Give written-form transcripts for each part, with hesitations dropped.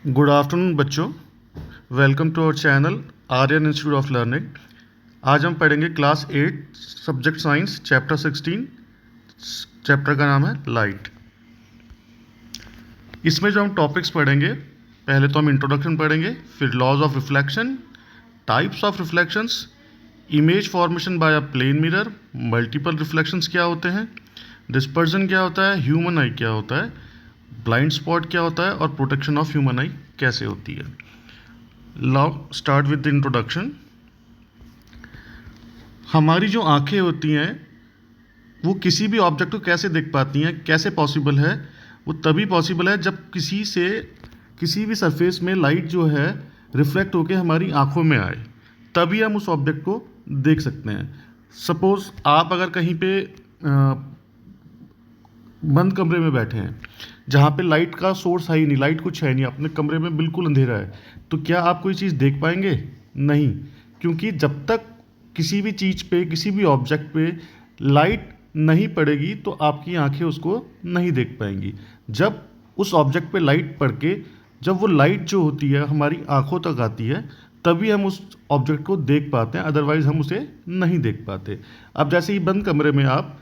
Good afternoon बच्चों, welcome to our channel Aryan institute of learning. आज हम पढ़ेंगे class 8 subject science chapter 16। Chapter का नाम है लाइट। इसमें जो हम टॉपिक्स पढ़ेंगे, पहले तो हम इंट्रोडक्शन पढ़ेंगे, फिर laws of reflection, types of reflections, image formation by a plane mirror, multiple reflections क्या होते हैं, डिस्पर्जन क्या होता है, ह्यूमन आई क्या होता है, ब्लाइंड स्पॉट क्या होता है और प्रोटेक्शन ऑफ ह्यूमन आई कैसे होती है। Now start with the introduction. हमारी जो आंखें होती हैं वो किसी भी ऑब्जेक्ट को कैसे देख पाती हैं, कैसे पॉसिबल है? वो तभी पॉसिबल है जब किसी भी सरफेस में लाइट जो है रिफ्लेक्ट होकर हमारी आंखों में आए, तभी हम उस ऑब्जेक्ट को देख सकते हैं। सपोज आप अगर कहीं पे बंद कमरे में बैठे हैं जहाँ पे लाइट का सोर्स है ही नहीं, लाइट कुछ है नहीं, अपने कमरे में बिल्कुल अंधेरा है, तो क्या आप कोई चीज़ देख पाएंगे? नहीं, क्योंकि जब तक किसी भी चीज़ पे, किसी भी ऑब्जेक्ट पे लाइट नहीं पड़ेगी तो आपकी आंखें उसको नहीं देख पाएंगी। जब उस ऑब्जेक्ट पे लाइट पड़ के, जब वो लाइट जो होती है हमारी आंखों तक आती है, तभी हम उस ऑब्जेक्ट को देख पाते हैं, अदरवाइज हम उसे नहीं देख पाते। अब जैसे ही बंद कमरे में आप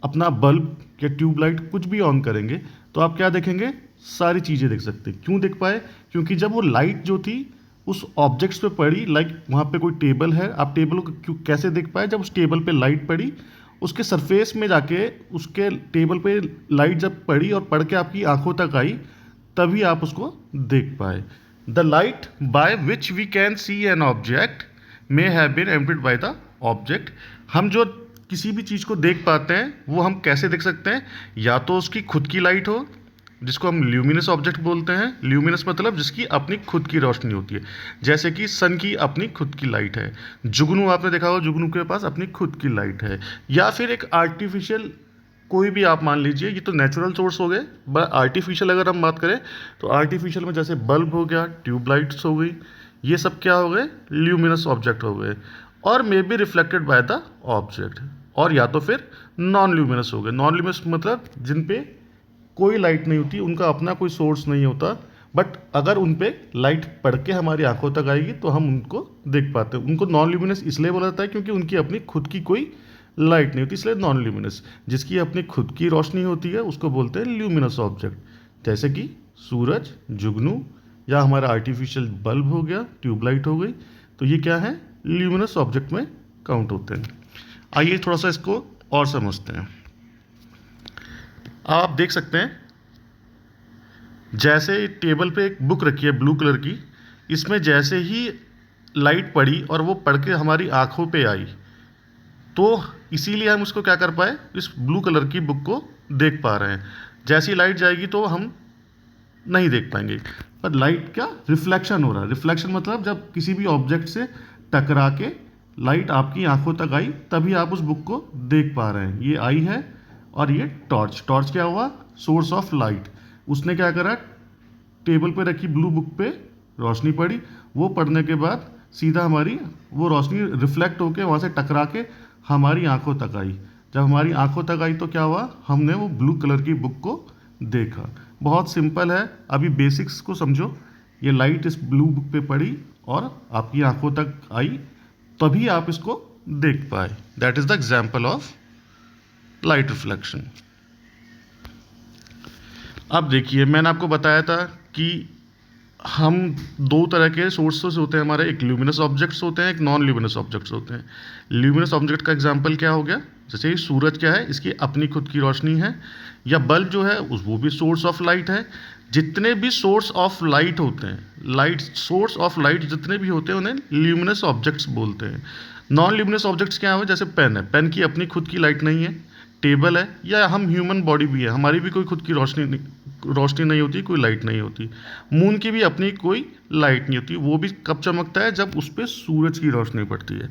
अपना बल्ब या ट्यूबलाइट कुछ भी ऑन करेंगे तो आप क्या देखेंगे? सारी चीज़ें देख सकते हैं। क्यों देख पाए? क्योंकि जब वो लाइट जो थी उस ऑब्जेक्ट्स पे पड़ी, लाइक वहाँ पे कोई टेबल है, आप टेबल को क्यों कैसे देख पाए? जब उस टेबल पे लाइट पड़ी, उसके सरफेस में जाके उसके टेबल पे लाइट जब पड़ी और पड़ के आपकी आंखों तक आई, तभी आप उसको देख पाए। The light by which we can see an object may have been emitted by the object. हम जो किसी भी चीज़ को देख पाते हैं वो हम कैसे देख सकते हैं? या तो उसकी खुद की लाइट हो, जिसको हम ल्यूमिनस ऑब्जेक्ट बोलते हैं। ल्यूमिनस मतलब जिसकी अपनी खुद की रोशनी होती है, जैसे कि सन की अपनी खुद की लाइट है। जुगनू आपने देखा होगा, जुगनू के पास अपनी खुद की लाइट है। या फिर एक आर्टिफिशियल कोई भी आप मान लीजिए, ये तो नेचुरल सोर्स हो गए, बट आर्टिफिशियल अगर हम बात करें तो आर्टिफिशियल में जैसे बल्ब हो गया, ट्यूबलाइट्स हो गई, ये सब क्या हो गए? ल्यूमिनस ऑब्जेक्ट हो गए। और may be reflected by the object. और या तो फिर नॉन ल्यूमिनस हो गए। नॉन ल्यूमिनस मतलब जिन पे कोई लाइट नहीं होती, उनका अपना कोई सोर्स नहीं होता, बट अगर उन पे लाइट पड़ के हमारी आंखों तक आएगी तो हम उनको देख पाते हैं। उनको नॉन ल्यूमिनस इसलिए बोला जाता है क्योंकि उनकी अपनी खुद की कोई लाइट नहीं होती, इसलिए नॉन ल्यूमिनस। जिसकी अपनी खुद की रोशनी होती है उसको बोलते हैं ल्यूमिनस ऑब्जेक्ट, जैसे कि सूरज, जुगनू, या हमारा आर्टिफिशियल बल्ब हो गया, ट्यूबलाइट हो गई। तो ये क्या है? ल्यूमिनस ऑब्जेक्ट में काउंट होते हैं। आइए थोड़ा सा इसको और समझते हैं। आप देख सकते हैं जैसे टेबल पे एक बुक रखी है ब्लू कलर की, इसमें जैसे ही लाइट पड़ी और वो पड़ के हमारी आंखों पे आई, तो इसीलिए हम उसको क्या कर पाए? इस ब्लू कलर की बुक को देख पा रहे हैं। जैसी लाइट जाएगी तो हम नहीं देख पाएंगे। पर लाइट क्या? रिफ्लेक्शन हो रहा है। रिफ्लेक्शन मतलब जब किसी भी ऑब्जेक्ट से टकरा के लाइट आपकी आंखों तक आई, तभी आप उस बुक को देख पा रहे हैं। ये आई है और ये टॉर्च। टॉर्च क्या हुआ? Source of light. उसने क्या करा? टेबल पे रखी ब्लू बुक पे रोशनी पड़ी, वो पड़ने के बाद सीधा हमारी वो रोशनी रिफ्लेक्ट होके वहाँ से टकरा के हमारी आंखों तक आई। जब हमारी आंखों तक आई तो क्या हुआ? हमने वो ब्लू कलर की बुक को देखा। बहुत सिंपल है, अभी बेसिक्स को समझो। ये लाइट इस ब्लू बुक पे पड़ी और आपकी आंखों तक आई, तभी आप इसको देख पाए। That is the example of light reflection. अब देखिए, मैंने आपको बताया था कि हम दो तरह के सोर्सेस होते हैं हमारे, एक ल्यूमिनस ऑब्जेक्ट्स होते हैं, एक नॉन ल्यूमिनस ऑब्जेक्ट्स होते हैं। ल्यूमिनस ऑब्जेक्ट का एग्जांपल क्या हो गया? जैसे ही सूरज क्या है, इसकी अपनी खुद की रोशनी है, या बल्ब जो है वो भी सोर्स ऑफ लाइट है। जितने भी सोर्स ऑफ लाइट होते हैं, सोर्स ऑफ लाइट जितने भी होते हैं उन्हें ल्यूमिनस ऑब्जेक्ट्स बोलते हैं। नॉन ल्यूमिनस ऑब्जेक्ट्स क्या है? जैसे पेन है, पेन की अपनी खुद की लाइट नहीं है। टेबल है, या हम ह्यूमन बॉडी भी है, हमारी भी कोई खुद की रोशनी नहीं होती, कोई लाइट नहीं होती। मून की भी अपनी कोई लाइट नहीं होती, वो भी कब चमकता है? जब उस पर सूरज की रोशनी पड़ती है।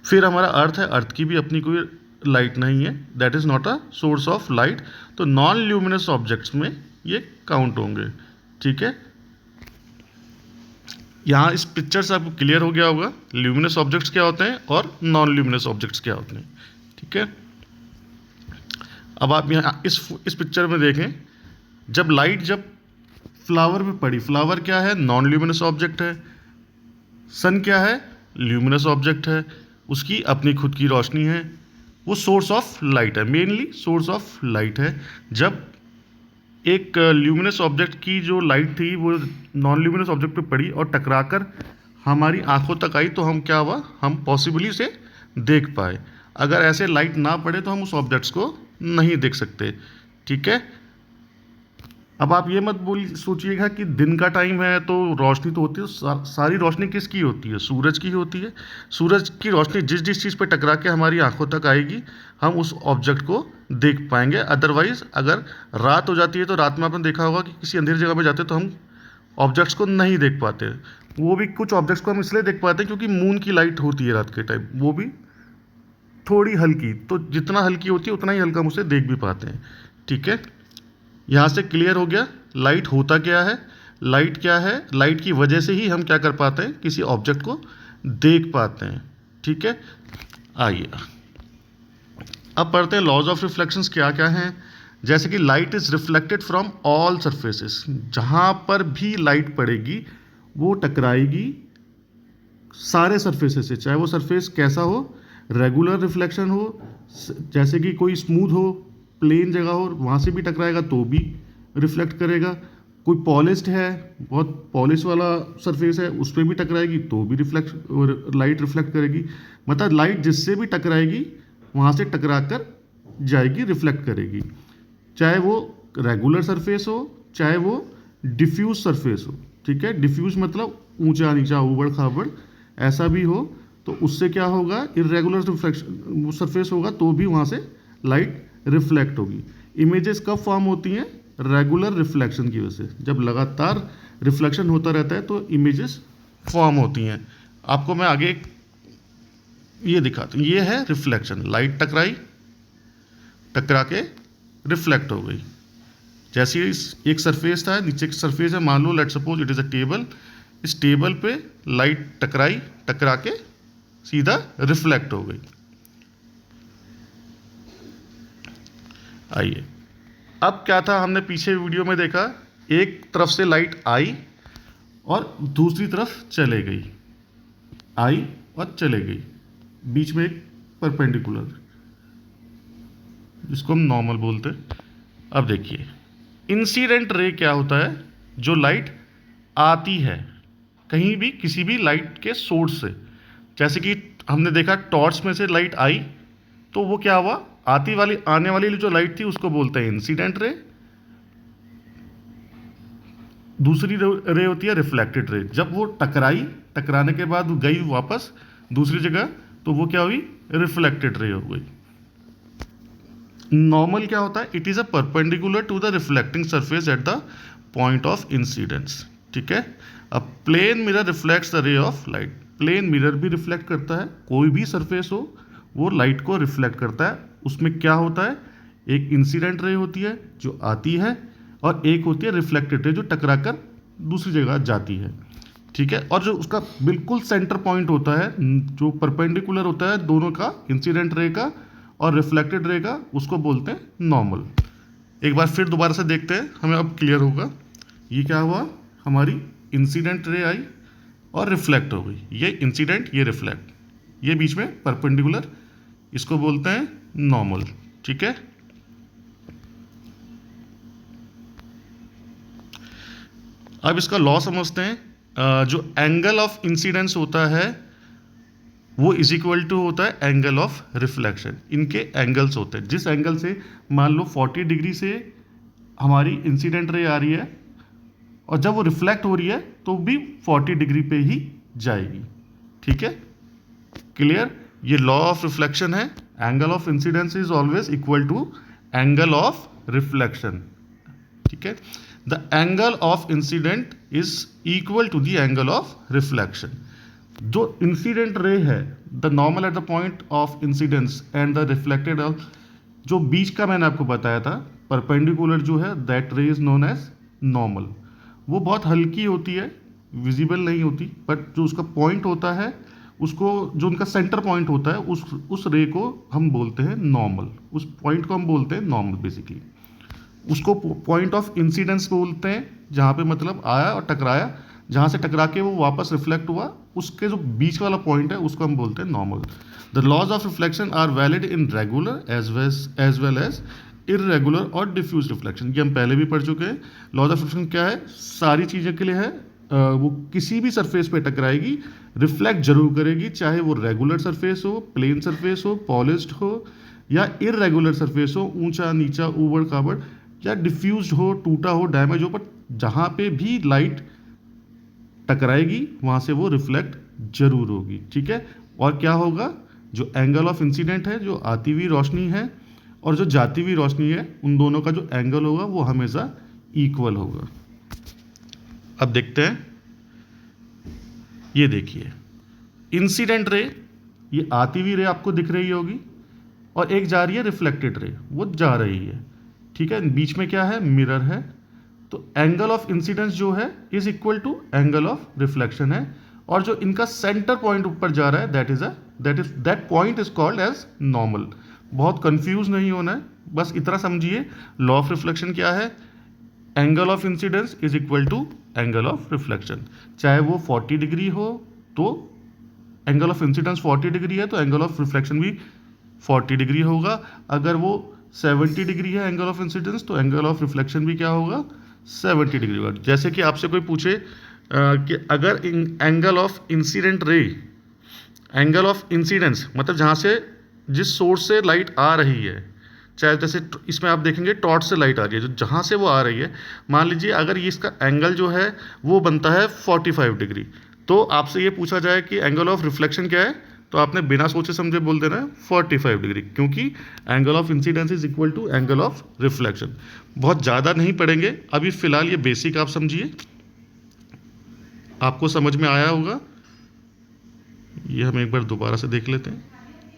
फिर हमारा अर्थ है, अर्थ की भी अपनी कोई लाइट नहीं है, that is not a source of light. तो नॉन ल्यूमिनस ऑब्जेक्ट्स में ये काउंट होंगे। ठीक है, यहाँ इस पिक्चर से आपको क्लियर हो गया होगा ल्यूमिनस ऑब्जेक्ट्स क्या होते हैं और नॉन ल्यूमिनस ऑब्जेक्ट्स क्या होते हैं। ठीक है, अब आप यहाँ इस पिक्चर में देखें, जब लाइट फ्लावर पे पड़ी। फ्लावर क्या है? नॉन ल्यूमिनस ऑब्जेक्ट है। सन क्या है? ल्यूमिनस ऑब्जेक्ट है, उसकी अपनी खुद की रोशनी है, वो सोर्स ऑफ लाइट है, मेनली सोर्स ऑफ लाइट है। जब एक ल्यूमिनस ऑब्जेक्ट की जो लाइट थी वो नॉन ल्यूमिनस ऑब्जेक्ट पे पड़ी और टकराकर हमारी आंखों तक आई, तो हम क्या हुआ? हम पॉसिबली उसे देख पाए। अगर ऐसे लाइट ना पड़े तो हम उस ऑब्जेक्ट्स को नहीं देख सकते। ठीक है। अब आप ये मत सोचिएगा कि दिन का टाइम है तो रोशनी तो होती है। सारी रोशनी किसकी होती है? सूरज की होती है। सूरज की रोशनी जिस जिस चीज़ पे टकरा के हमारी आंखों तक आएगी, हम उस ऑब्जेक्ट को देख पाएंगे। अदरवाइज अगर रात हो जाती है तो रात में आपने देखा होगा कि किसी अंधेरी जगह में जाते हैं तो हम ऑब्जेक्ट्स को नहीं देख पाते। वो भी कुछ ऑब्जेक्ट्स को हम इसलिए देख पाते हैं क्योंकि मून की लाइट होती है रात के टाइम, वो भी थोड़ी हल्की, तो जितना हल्की होती है उतना ही हल्का हम उसे देख भी पाते हैं। ठीक है, यहाँ से क्लियर हो गया लाइट होता क्या है। लाइट क्या है? लाइट की वजह से ही हम क्या कर पाते हैं? किसी ऑब्जेक्ट को देख पाते हैं। ठीक है, आइए अब पढ़ते हैं लॉज ऑफ रिफ्लेक्शंस क्या क्या हैं। जैसे कि light is reflected from all surfaces, जहाँ पर भी लाइट पड़ेगी वो टकराएगी सारे सरफेसेस से, चाहे वो सरफेस कैसा हो। रेगुलर रिफ्लेक्शन हो, जैसे कि कोई स्मूथ हो, प्लेन जगह हो, वहाँ से भी टकराएगा तो भी रिफ्लेक्ट करेगा। कोई पॉलिश्ड है, बहुत पॉलिश वाला सरफेस है, उस पर भी टकराएगी तो भी लाइट रिफ्लेक्ट करेगी। मतलब लाइट जिससे भी टकराएगी वहाँ से टकरा कर जाएगी, रिफ्लेक्ट करेगी, चाहे वो रेगुलर सरफेस हो चाहे वो डिफ्यूज सरफेस हो। ठीक है, डिफ्यूज मतलब ऊंचा नीचा ऊबड़ खाबड़ ऐसा भी हो, तो उससे क्या होगा? इरेगुलर रिफ्लेक्शन सरफेस होगा तो भी वहाँ से लाइट रिफ्लेक्ट होगी। इमेजेस कब फॉर्म होती हैं? रेगुलर रिफ्लेक्शन की वजह से। जब लगातार रिफ्लेक्शन होता रहता है तो इमेजेस फॉर्म होती हैं। आपको मैं आगे ये दिखाता हूँ। ये है रिफ्लेक्शन, लाइट टकराई, टकरा के रिफ्लेक्ट हो गई। जैसे एक सरफेस था, नीचे एक सरफेस है, मान लो let suppose it is a table. इस टेबल पे लाइट टकराई, टकरा के सीधा रिफ्लेक्ट हो गई। आइए, अब क्या था हमने पीछे वीडियो में देखा, एक तरफ से लाइट आई और दूसरी तरफ चले गई, आई और चले गई, बीच में एक परपेंडिकुलर, जिसको हम नॉर्मल बोलते हैं। अब देखिए इंसिडेंट रे क्या होता है? जो लाइट आती है कहीं भी किसी भी लाइट के सोर्स से, जैसे कि हमने देखा टॉर्च में से लाइट आई तो वो क्या हुआ? आने वाली जो लाइट थी उसको बोलते हैं इंसिडेंट रे। दूसरी रे होती है रिफ्लेक्टेड रे। जब वो टकराई, टकराने के बाद गई वापस दूसरी जगह, तो वो क्या हुई? रिफ्लेक्टेड रे हो गई। नॉर्मल क्या होता है? It is a perpendicular to the reflecting surface at the point of incidence. ठीक है, अब plane mirror reflects the ray of light. Plane mirror भी रिफ्लेक्ट करता है, कोई भी सरफेस हो वो लाइट को रिफ्लेक्ट करता है। उसमें क्या होता है? एक इंसिडेंट रे होती है जो आती है और एक होती है रिफ्लेक्टेड रे जो टकरा कर दूसरी जगह जाती है। ठीक है, और जो उसका बिल्कुल सेंटर पॉइंट होता है, जो परपेंडिकुलर होता है दोनों का, इंसिडेंट रे का और रिफ्लेक्टेड रे का, उसको बोलते हैं नॉर्मल। एक बार फिर दोबारा से देखते हैं, हमें अब क्लियर होगा। ये क्या हुआ? हमारी इंसिडेंट रे आई और रिफ्लेक्ट हो गई। ये इंसिडेंट, ये रिफ्लेक्ट, ये बीच में परपेंडिकुलर, इसको बोलते हैं नॉर्मल। ठीक है, अब इसका लॉ समझते हैं। जो एंगल ऑफ इंसिडेंस होता है वो इज इक्वल टू होता है एंगल ऑफ रिफ्लेक्शन। इनके एंगल्स होते हैं, जिस एंगल से मान लो 40 डिग्री से हमारी इंसिडेंट रे आ रही है और जब वो रिफ्लेक्ट हो रही है तो भी 40 डिग्री पे ही जाएगी। ठीक है, क्लियर? ये लॉ ऑफ रिफ्लेक्शन है। Angle of incidence is always equal to angle of reflection. ठीक है, the angle of incident is equal to the angle of reflection. जो इंसिडेंट रे है, the normal at the point of incidence and the reflected off, जो बीच का मैंने आपको बताया था परपेंडिकुलर जो है, दैट रे इज नोन एज नॉर्मल। वो बहुत हल्की होती है, विजिबल नहीं होती, बट जो उसका पॉइंट होता है उसको, जो उनका सेंटर पॉइंट होता है, उस रे को हम बोलते हैं नॉर्मल। उस पॉइंट को हम बोलते हैं नॉर्मल बेसिकली। उसको पॉइंट ऑफ इंसिडेंस बोलते हैं, जहाँ पे मतलब आया और टकराया, जहाँ से टकरा के वो वापस रिफ्लेक्ट हुआ, उसके जो बीच वाला पॉइंट है उसको हम बोलते हैं normal. The laws of reflection are valid in regular as well as irregular और डिफ्यूज रिफ्लेक्शन। ये हम पहले भी पढ़ चुके हैं। लॉज ऑफ रिफ्लेक्शन क्या है, सारी चीज़ों के लिए है, वो किसी भी सरफेस पे टकराएगी, रिफ्लेक्ट जरूर करेगी, चाहे वो रेगुलर सरफेस हो, प्लेन सरफेस हो, पॉलिश्ड हो, या इरेगुलर सरफेस हो, ऊंचा नीचा ऊबड़ खाबड़, या डिफ्यूज्ड हो, टूटा हो, डैमेज हो, बट जहाँ पे भी लाइट टकराएगी वहाँ से वो रिफ्लेक्ट जरूर होगी। ठीक है, और क्या होगा, जो एंगल ऑफ इंसिडेंट है, जो आती हुई रोशनी है और जो जाती हुई रोशनी है, उन दोनों का जो एंगल होगा वो हमेशा इक्वल होगा। अब देखते हैं, ये देखिए इंसिडेंट रे, ये आती हुई रे आपको दिख रही होगी, और एक जा रही है रिफ्लेक्टेड रे, वो जा रही है। ठीक है, बीच में क्या है, मिरर है, तो एंगल ऑफ इंसिडेंस जो है is equal to angle of reflection है, और जो इनका सेंटर पॉइंट ऊपर जा रहा है that point is called as normal. बहुत कंफ्यूज नहीं होना है, बस इतना समझिए लॉ ऑफ रिफ्लेक्शन क्या है, angle of incidence is equal to angle of reflection. चाहे वो 40 डिग्री हो तो एंगल ऑफ इंसिडेंस 40 डिग्री है तो एंगल ऑफ रिफ्लेक्शन भी 40 डिग्री होगा। अगर वो 70 डिग्री है एंगल ऑफ इंसिडेंस तो एंगल ऑफ रिफ्लेक्शन भी क्या होगा, 70 डिग्री होगा। जैसे कि आपसे कोई पूछे कि अगर angle of incident ray, angle of incidence मतलब जहाँ से जिस सोर्स से लाइट आ रही है, चाहे जैसे इसमें आप देखेंगे टॉर्च से लाइट आ रही है, जो जहाँ से वो आ रही है, मान लीजिए अगर ये इसका एंगल जो है वो बनता है 45 डिग्री, तो आपसे ये पूछा जाए कि एंगल ऑफ रिफ्लेक्शन क्या है, तो आपने बिना सोचे समझे बोल देना है 45 डिग्री, क्योंकि angle of incidence is equal to angle of reflection. बहुत ज़्यादा नहीं पढ़ेंगे अभी, फिलहाल ये बेसिक आप समझिए, आपको समझ में आया होगा। ये हम एक बार दोबारा से देख लेते हैं।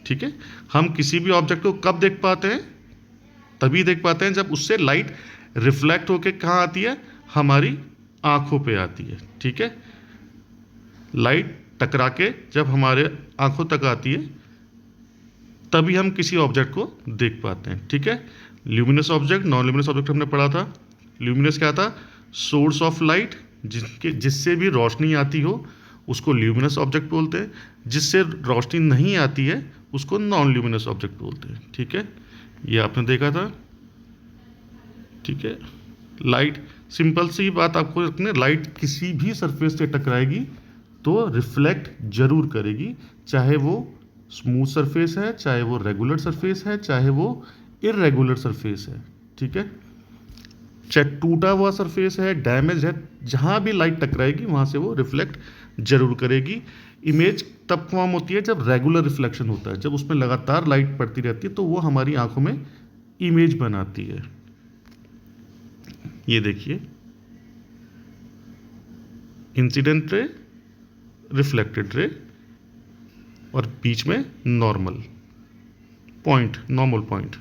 ठीक है, हम किसी भी ऑब्जेक्ट को कब देख पाते हैं, तभी देख पाते हैं जब उससे लाइट रिफ्लेक्ट होकर कहाँ आती है, हमारी आंखों पे आती है। ठीक है, लाइट टकरा के जब हमारे आंखों तक आती है तभी हम किसी ऑब्जेक्ट को देख पाते हैं। ठीक है, luminous object, non luminous object हमने पढ़ा था। ल्यूमिनस क्या था, सोर्स ऑफ लाइट, जिससे भी रोशनी आती हो उसको ल्यूमिनस ऑब्जेक्ट बोलते हैं, जिससे रोशनी नहीं आती है उसको नॉन ल्यूमिनस ऑब्जेक्ट बोलते हैं। ठीक है, ये आपने देखा था। ठीक है, लाइट, सिंपल सी बात आपको रखनी, लाइट किसी भी सरफेस से टकराएगी तो रिफ्लेक्ट जरूर करेगी, चाहे वो स्मूथ सरफेस है, चाहे वो रेगुलर सरफेस है, चाहे वो इरेगुलर सरफेस है। ठीक है, चाहे टूटा हुआ सरफेस है, डैमेज है, जहाँ भी लाइट टकराएगी वहाँ से वो रिफ्लेक्ट जरूर करेगी। इमेज तब फॉर्म होती है जब रेगुलर रिफ्लेक्शन होता है, जब उसमें लगातार लाइट पड़ती रहती है तो वो हमारी आंखों में इमेज बनाती है। ये देखिए, इंसिडेंट रे, रिफ्लेक्टेड रे, और बीच में नॉर्मल पॉइंट, नॉर्मल पॉइंट।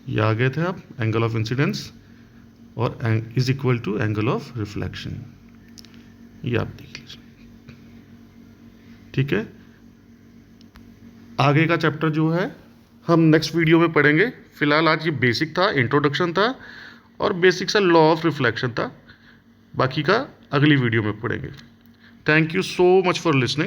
ये आ गए थे आप, एंगल ऑफ इंसिडेंस और is equal to angle of reflection, ये आप देख लीजिए। ठीक है, आगे का चैप्टर जो है हम नेक्स्ट वीडियो में पढ़ेंगे। फिलहाल आज ये बेसिक था, इंट्रोडक्शन था और बेसिक सा लॉ ऑफ रिफ्लेक्शन था, बाकी का अगली वीडियो में पढ़ेंगे। Thank you so much for listening.